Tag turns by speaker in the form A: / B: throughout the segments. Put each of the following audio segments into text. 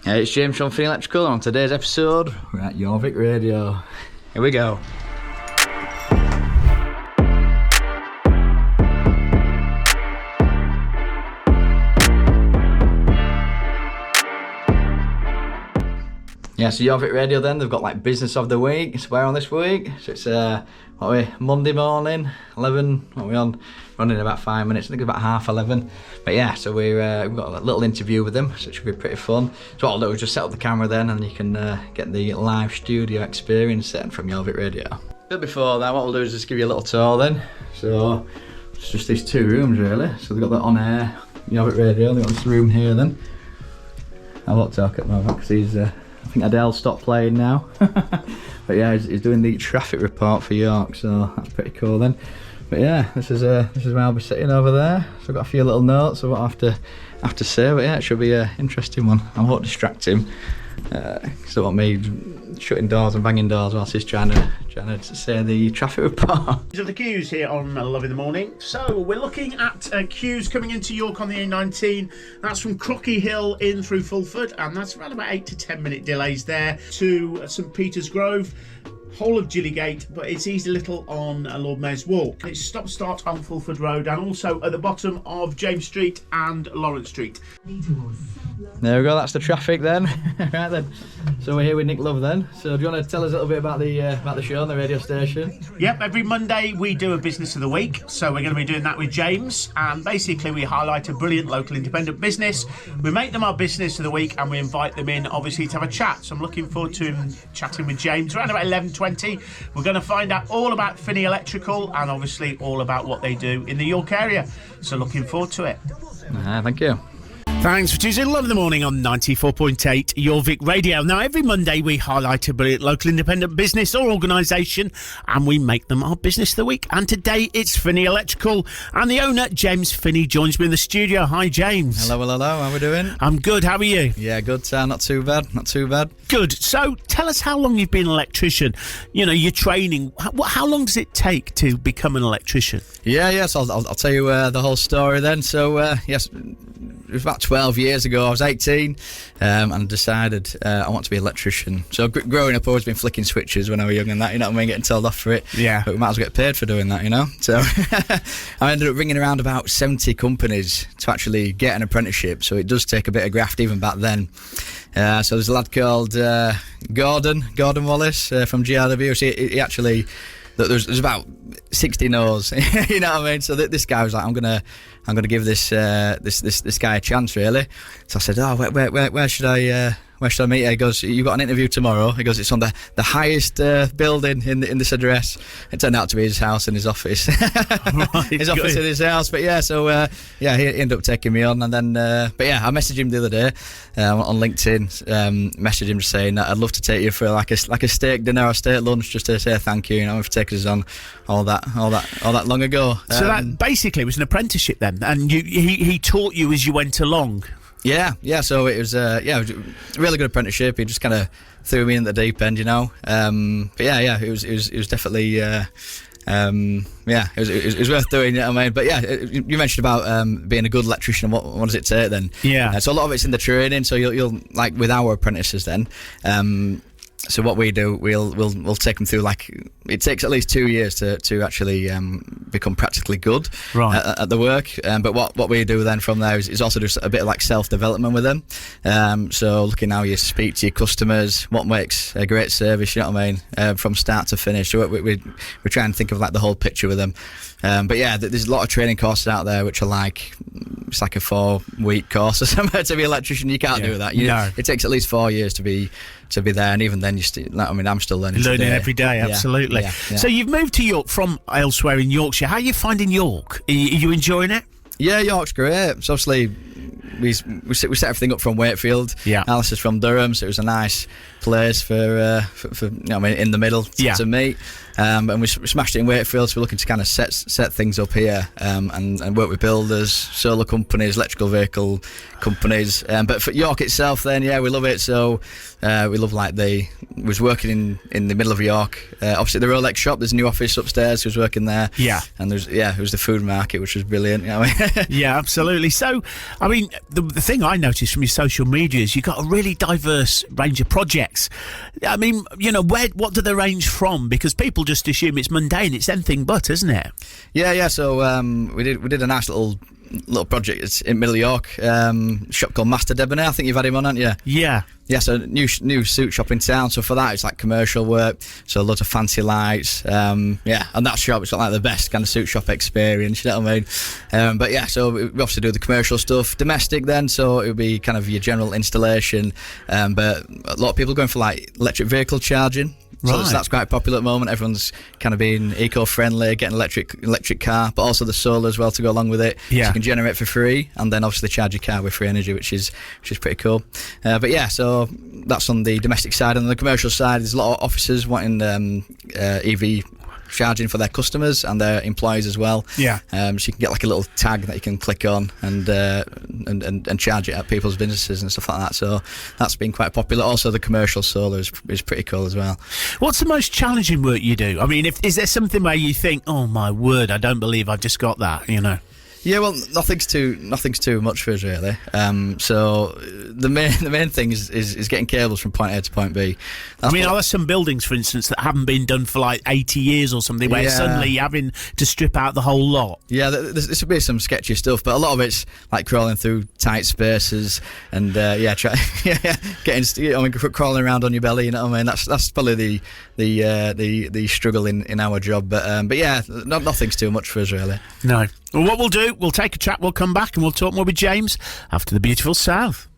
A: Hey, it's James from Finney Electrical, and on today's episode, we're at Jorvik Radio. Here we go. Yeah, so Jorvik Radio then, they've got like business of the week. So we're on this week. So it's Monday morning, 11, what are we on? Running in about 5 minutes, I think it's about 11:30. But yeah, so we've got a little interview with them, so it should be pretty fun. So what I'll do is just set up the camera then, and you can get the live studio experience then from Jorvik Radio. But before that, what we'll do is just give you a little tour then. So it's just these two rooms really. So they've got the on-air Jorvik Radio, they've got this room here then. I won't talk at the moment because he's I think Adele stopped playing now. But yeah, he's doing the traffic report for York, so that's pretty cool then. But yeah, this is where I'll be sitting over there. So I've got a few little notes of what I have to say, but yeah, it should be an interesting one. I won't distract him. So what me shutting doors and banging doors whilst he's trying to say the traffic report.
B: These are the queues here on Love in the Morning. So we're looking at queues coming into York on the A19. That's from Crocky Hill in through Fulford, and that's around about 8 to 10 minute delays there to St Peter's Grove. Whole of Gillygate, but it's easy little on Lord Mayor's Walk. It's stop-start on Fulford Road and also at the bottom of James Street and Lawrence Street.
A: There we go, that's the traffic then. Right then, so we're here with Nick Love then. So do you want to tell us a little bit about the show on the radio station?
B: Yep, every Monday we do a business of the week, so we're going to be doing that with James, and basically we highlight a brilliant local independent business, we make them our business of the week, and we invite them in obviously to have a chat. So I'm looking forward to him chatting with James around about 11:20. We're going to find out all about Finney Electrical and obviously all about what they do in the York area, so looking forward to it.
A: Thank you.
B: Thanks for choosing Love in the Morning on 94.8 Jorvik Radio. Now, every Monday we highlight a brilliant local independent business or organisation and we make them our business of the week. And today it's Finney Electrical and the owner, James Finney, joins me in the studio. Hi, James.
A: Hello. How are we doing?
B: I'm good. How are you?
A: Yeah, good, sir. Not too bad.
B: Good. So tell us how long you've been an electrician. You know, your training. How long does it take to become an electrician?
A: Yes, I'll tell you the whole story then. So, yes, it was about 12 years ago. I was 18 and decided I want to be an electrician. So growing up, I've always been flicking switches when I was young and that, you know what I mean, getting told off for it.
B: Yeah.
A: But we might as well get paid for doing that, you know. So I ended up ringing around about 70 companies to actually get an apprenticeship. So it does take a bit of graft even back then. So there's a lad called Gordon Wallace from GRW. So he actually... There's about 60 no's, you know what I mean? So this guy was like, I'm gonna give this guy a chance, really. So I said, where should I meet you? He goes, you've got an interview tomorrow. He goes, it's on the highest building in this address. It turned out to be his house and his office.
B: Right,
A: his office and his house. But yeah, so he ended up taking me on, and then but yeah, I messaged him the other day on LinkedIn. Messaged him just saying that I'd love to take you for like a steak dinner or steak lunch, just to say thank you, you know, for taking us on all that long ago.
B: So that basically was an apprenticeship then, and he taught you as you went along.
A: Yeah. So it was it was a really good apprenticeship. He just kind of threw me in the deep end, you know. But yeah, it was definitely it was worth doing. You know what I mean? But yeah, you mentioned about being a good electrician. What does it take then?
B: Yeah.
A: So a lot of it's in the training. So you'll like with our apprentices then. So what we do, we'll take them through, like, it takes at least 2 years to actually become practically good at the work. But what we do then from there is also just a bit of like self-development with them. So looking how you speak to your customers, what makes a great service, you know what I mean, from start to finish. So we try and think of like the whole picture with them. But yeah, there's a lot of training courses out there which are like, it's like a 4-week course or something to be an electrician. You can't do that.
B: No.
A: It takes at least 4 years to be there, and even then I'm still learning
B: every day. Absolutely.
A: Yeah.
B: So you've moved to York from elsewhere in Yorkshire. How are you finding York? Are you enjoying it?
A: Yeah, York's great. So obviously we set everything up from Wakefield.
B: Yeah.
A: Alice is from Durham, so it was a nice place for you know, I mean, in the middle to meet. and we smashed it in Wakefield, so we're looking to kind of set things up here, and work with builders, solar companies, electrical vehicle companies. But for York itself, then we love it. So we love was working in the middle of York, opposite the Rolex shop. There's a new office upstairs. Who was working there.
B: Yeah,
A: and it was the food market, which was brilliant. You know what I mean?
B: Yeah, absolutely. So, I mean, the thing I noticed from your social media is you've got a really diverse range of projects. I mean, what do they range from? Because people just assume it's mundane. It's anything but, isn't it? Yeah.
A: So we did a nice little project. It's in Middle York, shop called Master Debonair. I think you've had him on, haven't you? Yeah, so new suit shop in town. So for that, it's like commercial work. So lots of fancy lights. And that shop, it's got like the best kind of suit shop experience. You know what I mean? But yeah, so we obviously do the commercial stuff. Domestic then, so it would be kind of your general installation. But a lot of people going for like electric vehicle charging. So that's quite popular at the moment. Everyone's kind of being eco-friendly, getting electric car, but also the solar as well to go along with it.
B: Yeah.
A: So you can generate for free, and then obviously charge your car with free energy, which is pretty cool. But yeah, so that's on the domestic side. And on the commercial side, there's a lot of offices wanting EV charging for their customers and their employees as well.
B: Yeah.
A: So you can get like a little tag that you can click on and charge it at people's businesses and stuff like that. So that's been quite popular. Also, the commercial solar is pretty cool as well.
B: What's the most challenging work you do? I mean, is there something where you think, oh my word, I don't believe I've just got that,
A: Yeah, well, nothing's too much for us really. So the main thing is getting cables from point A to point B.
B: Are there some buildings, for instance, that haven't been done for like 80 years or something, where suddenly you're having to strip out the whole lot? Yeah,
A: this would be some sketchy stuff, but a lot of it's like crawling through tight spaces and crawling around on your belly. You know what I mean? That's probably the struggle in our job. But yeah, nothing's too much for us really.
B: No. Well, what we'll do, we'll take a chat, we'll come back and we'll talk more with James after the beautiful South.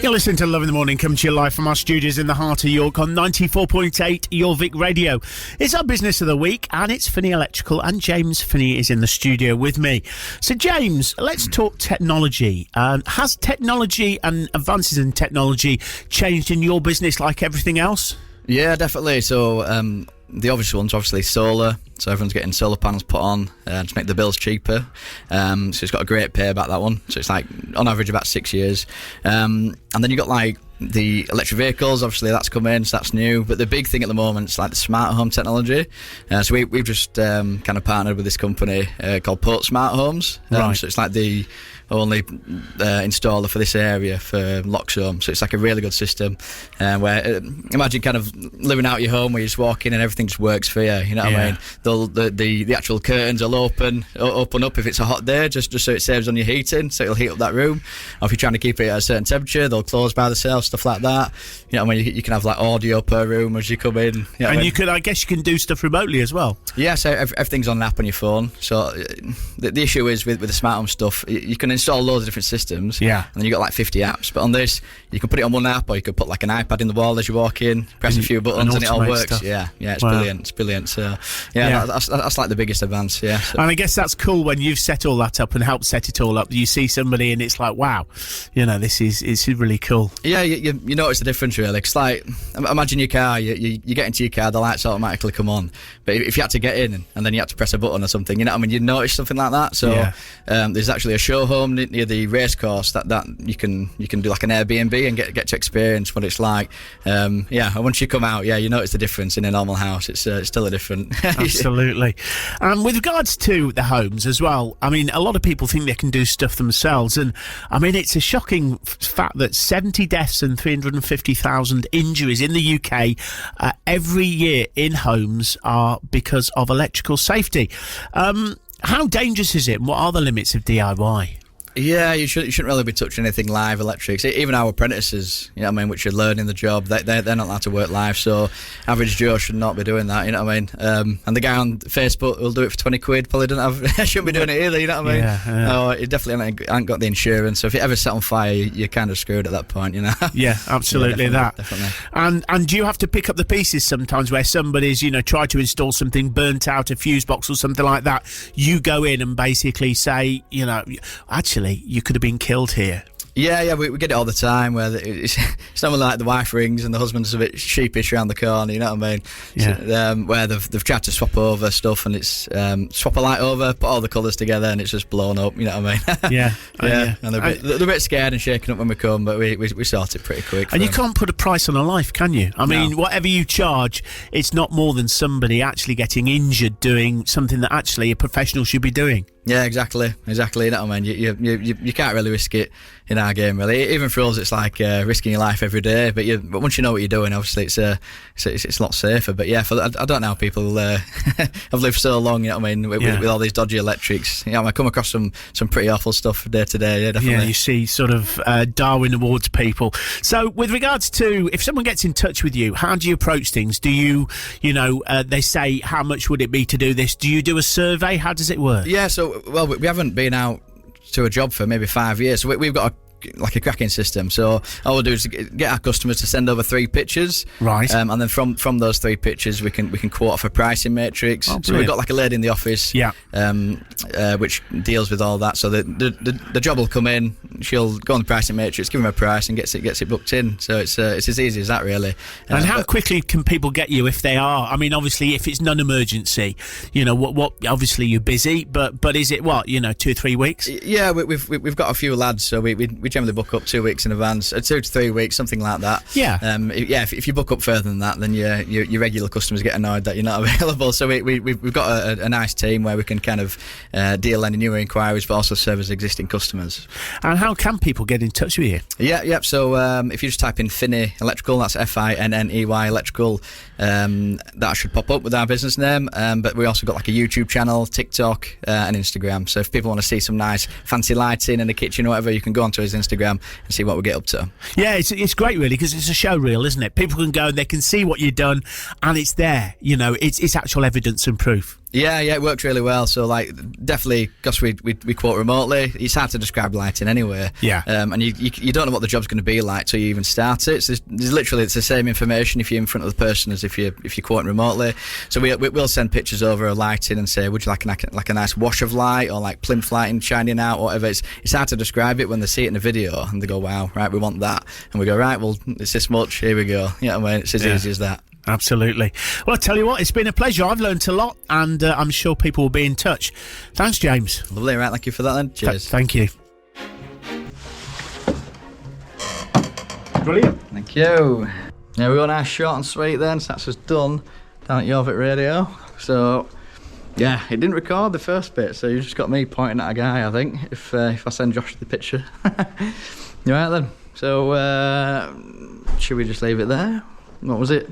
B: You're listening to Love in the Morning, coming to you live from our studios in the heart of York on 94.8 Jorvik Radio. It's our business of the week, and it's Finney Electrical, and James Finney is in the studio with me. So, James, let's talk technology. Has technology and advances in technology changed in your business like everything else?
A: Yeah, definitely. So, the obvious ones, obviously solar. So everyone's getting solar panels put on to make the bills cheaper. So it's got a great payback, that one. So it's like on average about 6 years. And then you've got like the electric vehicles, obviously that's come in, so that's new. But the big thing at the moment is like the smart home technology. So we've just kind of partnered with this company called Port Smart Homes.
B: Right.
A: So it's like the only installer for this area for Loxholm. So it's like a really good system where imagine kind of living out your home where you just walk in and everything just works for you. You know what I mean? The actual curtains will open up if it's a hot day, just so it saves on your heating, so it'll heat up that room. Or if you're trying to keep it at a certain temperature, they'll close by themselves, stuff like that. You know what I mean? You can have like audio per room as you come in. You know,
B: and I guess you can do stuff remotely as well.
A: Yeah, so everything's on an app on your phone. So the issue is with the smart home stuff, you can install loads of different systems.
B: Yeah.
A: And then you got like 50 apps. But on this, you can put it on one app, or you could put like an iPad in the wall as you walk in, press a few buttons, and it all works. Stuff. Yeah, it's brilliant. It's brilliant. So that's like the biggest advance. Yeah. So.
B: And I guess that's cool when you've set all that up and helped set it all up. You see somebody and it's like, wow, this is really cool.
A: Yeah, you notice the difference really. It's like, imagine your car. You get into your car, the lights automatically come on. But if you had to get in and then you had to press a button or something, you know what I mean? You'd notice something like that. So there's actually a show home near the race course that you can do like an Airbnb and get to experience what it's like. And once you come out, you notice the difference in a normal house. It's still a different.
B: Absolutely. With regards to the homes as well, I mean, a lot of people think they can do stuff themselves, and I mean, it's a shocking fact that 70 deaths and 350,000 injuries in the UK every year in homes are because of electrical safety. How dangerous is it, and what are the limits of DIY?
A: Yeah, you shouldn't really be touching anything live electrics. Even our apprentices, you know what I mean, which are learning the job, they're not allowed to work live, so average Joe should not be doing that, you know what I mean? And the guy on Facebook will do it for 20 quid, probably shouldn't be doing it either, you know what I mean?
B: Yeah.
A: No, he definitely ain't got the insurance, so if you ever set on fire, you're kind of screwed at that point, you know?
B: Yeah, absolutely.
A: Definitely.
B: And do you have to pick up the pieces sometimes where somebody's, tried to install something, burnt out a fuse box or something like that? You go in and basically say, actually, you could have been killed here.
A: Yeah, we get it all the time. Where it's normally like the wife rings and the husband's a bit sheepish around the corner. You know what I mean?
B: Yeah.
A: So, where they've tried to swap over stuff and it's swap a light over, put all the colours together, and it's just blown up. You know what I mean?
B: Yeah.
A: Yeah. And they're a bit scared and shaken up when we come, but we sort it pretty quick.
B: And you can't put a price on a life, can you? I mean, whatever you charge, it's not more than somebody actually getting injured doing something that actually a professional should be doing.
A: Yeah, exactly. You know what I mean? You can't really risk it in our game, really. Even for us, it's like risking your life every day. But once you know what you're doing, obviously it's a lot safer. But yeah, I don't know how people have lived so long. You know what I mean? With all these dodgy electrics. Yeah, I come across some pretty awful stuff day to day. Yeah, definitely.
B: Yeah, you see sort of Darwin Awards people. So with regards to if someone gets in touch with you, how do you approach things? Do you they say how much would it be to do this? Do you do a survey? How does it work?
A: Yeah, so we haven't been out to a job for maybe 5 years, so we've got a cracking system. So all we'll do is get our customers to send over 3 pictures,
B: right?
A: And then from those 3 pictures, we can quote off a pricing matrix. So we've got like a lady in the office, which deals with all that. So the job will come in, she'll go on the pricing matrix, give them a price, and gets it booked in. So it's as easy as that, really.
B: And how quickly can people get you if they are? I mean, obviously, if it's non-emergency, what? Obviously, you're busy, but is it 2-3 weeks?
A: Yeah, we've got a few lads, so we generally book up 2 weeks in advance, 2 to 3 weeks, something like that.
B: Yeah.
A: If you book up further than that, then your regular customers get annoyed that you're not available. So we've got a nice team where we can kind of deal any new inquiries, but also serve as existing customers.
B: And how can people get in touch with you?
A: Yeah. So if you just type in Finney Electrical, that's Finney Electrical, that should pop up with our business name. But we also got like a YouTube channel, TikTok, and Instagram. So if people want to see some nice fancy lighting in the kitchen or whatever, you can go onto his Instagram and see what we get up to.
B: Yeah, it's great, really, because it's a show reel, isn't it? People can go and they can see what you've done, and it's there. It's actual evidence and proof.
A: Yeah, it works really well. So, definitely, because we quote remotely, it's hard to describe lighting anyway.
B: Yeah.
A: And you don't know what the job's going to be like till you even start it. So there's literally, it's the same information if you're in front of the person as if you're quoting remotely. So we'll send pictures over of lighting and say, would you like a nice wash of light or like plinth lighting shining out or whatever. It's hard to describe it when they see it in a video and they go, wow, right, we want that. And we go, right, well, it's this much, here we go. You know what I mean? It's as easy as that.
B: Absolutely. Well, I tell you what, it's been a pleasure. I've learned a lot, and I'm sure people will be in touch. Thanks, James.
A: Lovely, right? Thank you for that then. Cheers.
B: Thank you. Brilliant.
A: Thank you. Yeah, we're on our short and sweet then, so that's just done down at Jorvik Radio. So, yeah, it didn't record the first bit, so you just got me pointing at a guy, I think, if I send Josh the picture. Right then. So, should we just leave it there? What was it?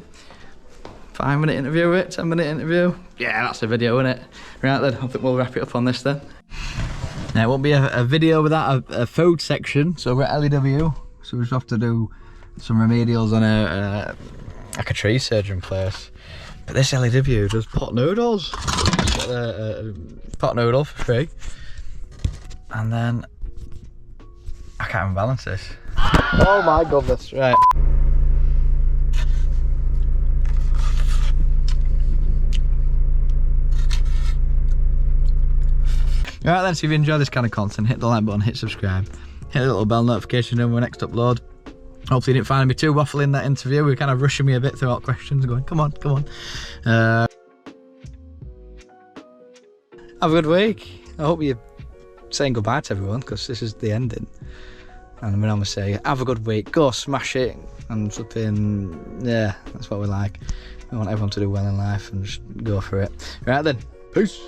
A: 5-minute interview, 10-minute interview? Yeah, that's a video, isn't it? Right then, I think we'll wrap it up on this then. Now, it won't be a video without a food section, so we're at LEW, so we just have to do some remedials on a tree surgeon place. But this LEW does pot noodles. Just got a pot noodle for free. And then, I can't even balance this. Oh my goodness, right. Alright then, so if you enjoy this kind of content, hit the like button, hit subscribe, hit the little bell notification when we next upload. Hopefully you didn't find me too waffly in that interview. We were kind of rushing me a bit through all questions, going, come on. Have a good week. I hope you're saying goodbye to everyone, because this is the ending. And I'm going to say, have a good week, go smash it, and flipping, yeah, that's what we like. We want everyone to do well in life and just go for it. Right then, peace.